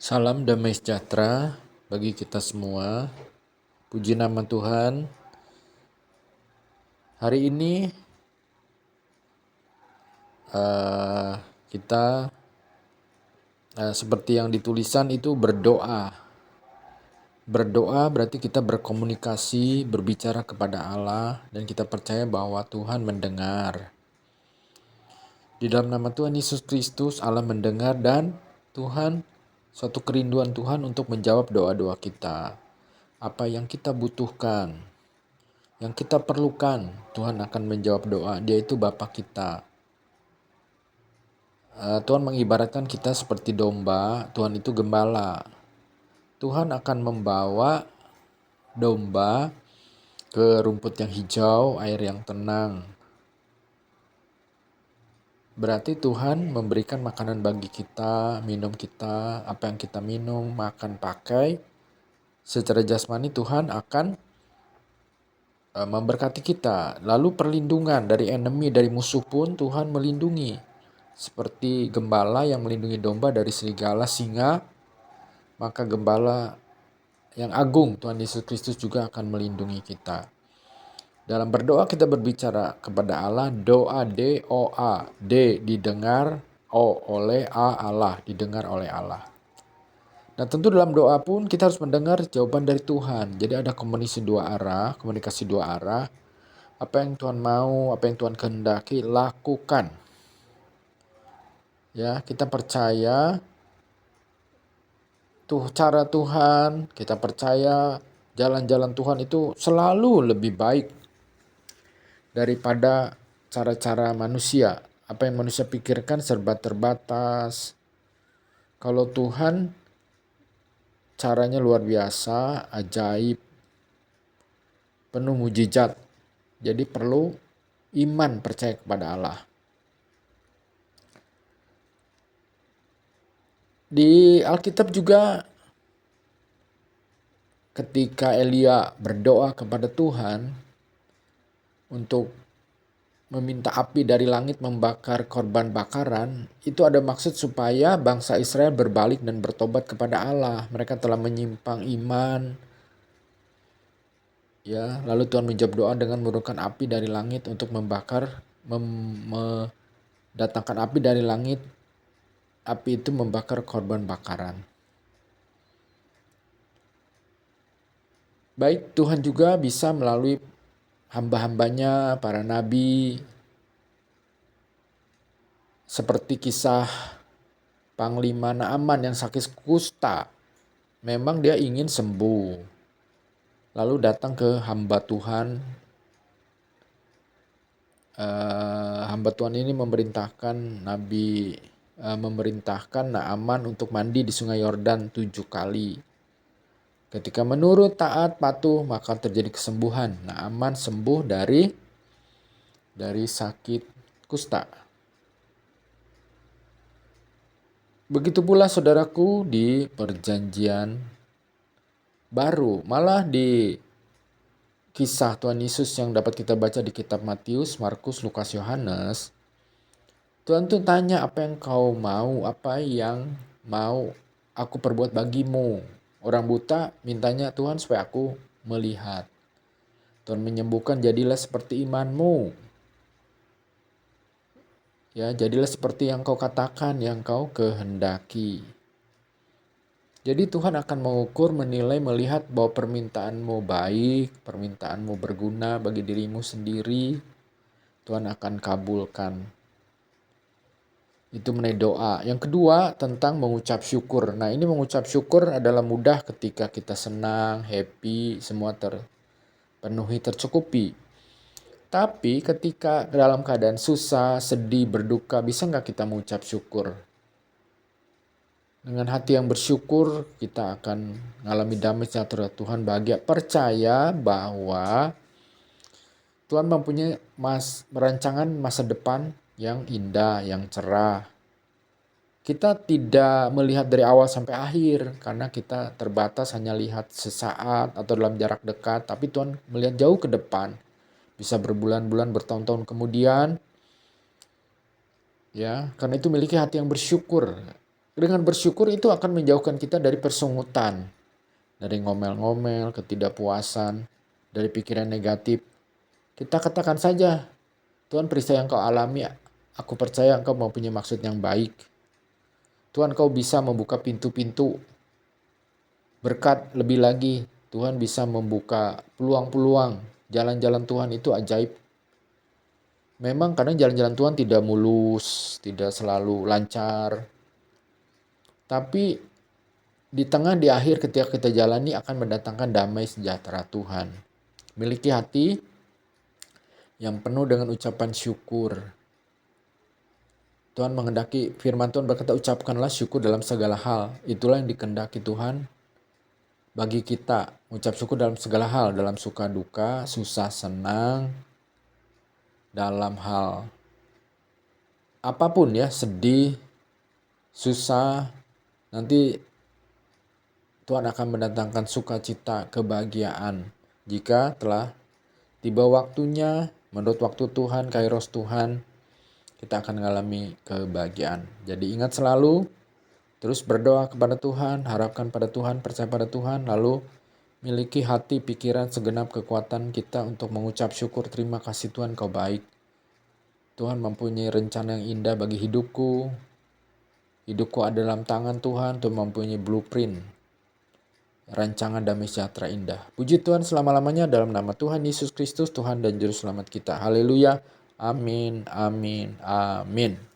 Salam damai sejahtera bagi kita semua. Puji nama Tuhan. Hari ini eh, kita seperti yang ditulisan itu berdoa. Berdoa berarti kita berkomunikasi, berbicara kepada Allah, dan kita percaya bahwa Tuhan mendengar. Di dalam nama Tuhan Yesus Kristus, Allah mendengar dan Tuhan, suatu kerinduan Tuhan untuk menjawab doa-doa kita. Apa yang kita butuhkan, yang kita perlukan, Tuhan akan menjawab doa. Dia itu Bapa kita. Tuhan mengibaratkan kita seperti domba, Tuhan itu gembala. Tuhan akan membawa domba ke rumput yang hijau, air yang tenang. Berarti Tuhan memberikan makanan bagi kita, minum kita, apa yang kita minum, makan, pakai. Secara jasmani Tuhan akan memberkati kita. Lalu perlindungan dari enemy, dari musuh pun Tuhan melindungi. Seperti gembala yang melindungi domba dari serigala, singa, maka gembala yang agung Tuhan Yesus Kristus juga akan melindungi kita. Dalam berdoa kita berbicara kepada Allah, doa D-O-A, D didengar, O oleh A Allah, didengar oleh Allah. Nah tentu dalam doa pun kita harus mendengar jawaban dari Tuhan. Jadi ada komunikasi dua arah. Apa yang Tuhan mau, apa yang Tuhan kehendaki, lakukan. Ya, kita percaya cara Tuhan, kita percaya jalan-jalan Tuhan itu selalu lebih baik daripada cara-cara manusia. Apa yang manusia pikirkan serba terbatas. Kalau Tuhan caranya luar biasa, ajaib, penuh mujizat. Jadi perlu iman percaya kepada Allah. Di Alkitab juga ketika Elia berdoa kepada Tuhan untuk meminta api dari langit membakar korban bakaran, itu ada maksud supaya bangsa Israel berbalik dan bertobat kepada Allah. Mereka telah menyimpang iman. Ya, lalu Tuhan menjawab doa dengan menurunkan api dari langit untuk membakar, mendatangkan api dari langit. Api itu membakar korban bakaran. Baik, Tuhan juga bisa melalui hamba-hambanya, para nabi, seperti kisah Panglima Naaman yang sakit kusta. Memang dia ingin sembuh. Lalu datang ke hamba Tuhan. Hamba Tuhan ini memerintahkan Naaman untuk mandi di sungai Yordan 7 kali. Ketika menurut, taat, patuh, maka terjadi kesembuhan. Naaman sembuh dari sakit kusta. Begitu pula saudaraku di perjanjian baru. Malah di kisah Tuhan Yesus yang dapat kita baca di kitab Matius, Markus, Lukas, Yohanes. Tuhan tuh tanya, apa yang kau mau, apa yang mau aku perbuat bagimu. Orang buta mintanya Tuhan supaya aku melihat. Tuhan menyembuhkan, jadilah seperti imanmu. Ya, jadilah seperti yang kau katakan, yang kau kehendaki. Jadi Tuhan akan mengukur, menilai, melihat bahwa permintaanmu baik, permintaanmu berguna bagi dirimu sendiri. Tuhan akan kabulkan. Itu mengenai doa. Yang kedua tentang mengucap syukur. Nah ini mengucap syukur adalah mudah ketika kita senang, happy, semua terpenuhi, tercukupi. Tapi ketika dalam keadaan susah, sedih, berduka, bisa nggak kita mengucap syukur? Dengan hati yang bersyukur, kita akan mengalami damai sejahtera Tuhan, bahagia, percaya bahwa Tuhan mempunyai rancangan masa depan yang indah, yang cerah. Kita tidak melihat dari awal sampai akhir karena kita terbatas hanya lihat sesaat atau dalam jarak dekat, tapi Tuhan melihat jauh ke depan. Bisa berbulan-bulan, bertahun-tahun kemudian. Ya, karena itu miliki hati yang bersyukur. Dengan bersyukur itu akan menjauhkan kita dari persungutan, dari ngomel-ngomel, ketidakpuasan, dari pikiran negatif. Kita katakan saja, Tuhan, perisai yang kau alami, aku percaya engkau mempunyai maksud yang baik. Tuhan, kau bisa membuka pintu-pintu berkat lebih lagi. Tuhan bisa membuka peluang-peluang. Jalan-jalan Tuhan itu ajaib. Memang kadang jalan-jalan Tuhan tidak mulus, tidak selalu lancar. Tapi di tengah, di akhir ketika kita jalani akan mendatangkan damai sejahtera Tuhan. Miliki hati yang penuh dengan ucapan syukur. Tuhan menghendaki, firman Tuhan berkata, ucapkanlah syukur dalam segala hal. Itulah yang dikehendaki Tuhan bagi kita. Ucap syukur dalam segala hal, dalam suka duka, susah senang, dalam hal apapun ya, sedih, susah, nanti Tuhan akan mendatangkan sukacita, kebahagiaan. Jika telah tiba waktunya, menurut waktu Tuhan, kairos Tuhan, kita akan mengalami kebahagiaan. Jadi ingat selalu, terus berdoa kepada Tuhan, harapkan pada Tuhan, percaya pada Tuhan, lalu miliki hati, pikiran, segenap kekuatan kita untuk mengucap syukur, terima kasih Tuhan, kau baik. Tuhan mempunyai rencana yang indah bagi hidupku. Hidupku ada dalam tangan Tuhan, Tuhan mempunyai blueprint rancangan damai sejahtera indah. Puji Tuhan selama-lamanya dalam nama Tuhan Yesus Kristus, Tuhan dan Juru Selamat kita. Haleluya. Amin, amin, amin.